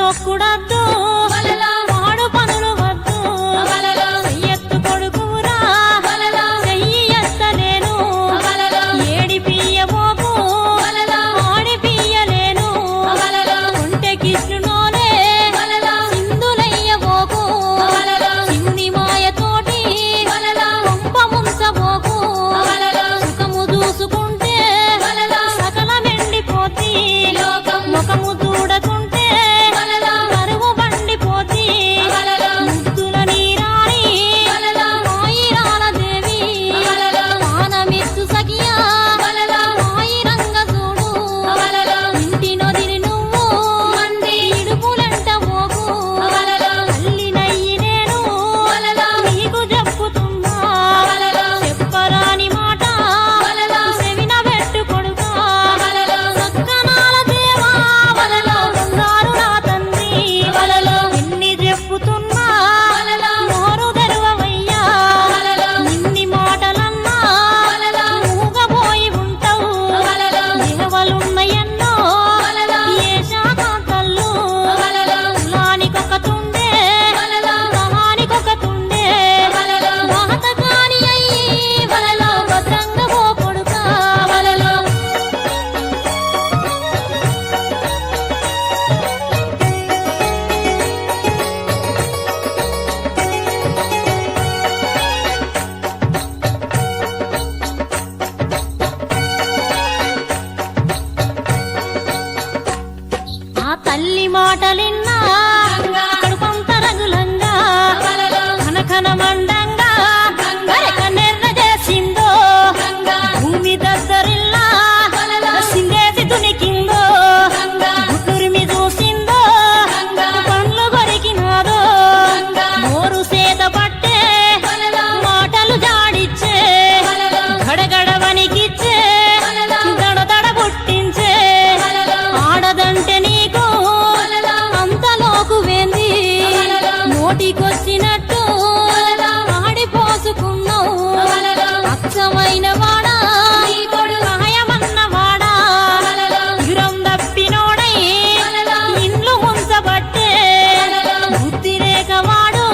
మొక్కుడద్దు వాడు పనులు వద్దు ఎత్తు కొడుకురా చెయ్యి ఎత్తలేను ఏడిపియ్యబోకు ఆడిపియ్యలేను ఉంటే కృష్ణునోనే సింధులయ్యబోకు శివుని మాయతోటి కొంప ముంచబోకు సుఖము చూసుకుంటే సకల మెండిపోతి ముఖము చూడకుంటే కరువు బండిపోతి ముద్దుల నీరాణి మాయిరాల దేవి మానమిత్తు సఖియా మాయి రంగ చూడు ఇంటి నొదిరి నువ్వు ఇడుపులంట పోకు తల్లినయ్యి నేను నీకు చెప్పుతున్నా చెప్పరాని మాట చెవిన పెట్టు కొడుకా సక్కనాల దేవా బంగారు నా తండ్రి ఎన్ని చెప్పుతున్నా నోరు తెరవవయ్యా ఇన్ని మాటలన్నా మూగబోయి ఉంటావు దేవలున్నయన్నో ఏ శాకాంతల్లు కులానికొక తుండే సహానికొక తుండే మహతకాని అయ్యి భద్రంగ పో కొడుకా ఆ తల్లి మాటలిన్నా కడుపంత రగులంగా కనకన మండంగా కన్నెర్ర చేసిందో భూమి దద్దరిల్లా సింగేసి తునికిందో గుట్టురిమి చూసిందో పండ్లు కొరికినాదో నోరు సేద పట్టే మాటలు జాడిచ్చే గడగడ వణికిచ్చే దడదడ పుట్టించే ఆడదంటే నీకు అంతలోకు వెంది నోటికొచ్చినట్టు ఆడిపోసుకున్నావు అచ్చమైన వాడా సహాయమన్న వాడా యురం దప్పినోడై ఇండ్లు ముంచబట్టే బుద్ధి లేక వాడు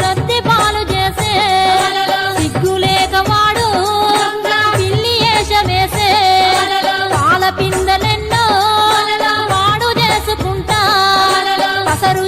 రత్తి పాలు చేసే సిగ్గు లేక వాడు పిల్లి ఏష వేసే పాల పిందెలెన్నో వాడు చేసుకుంటా అసరు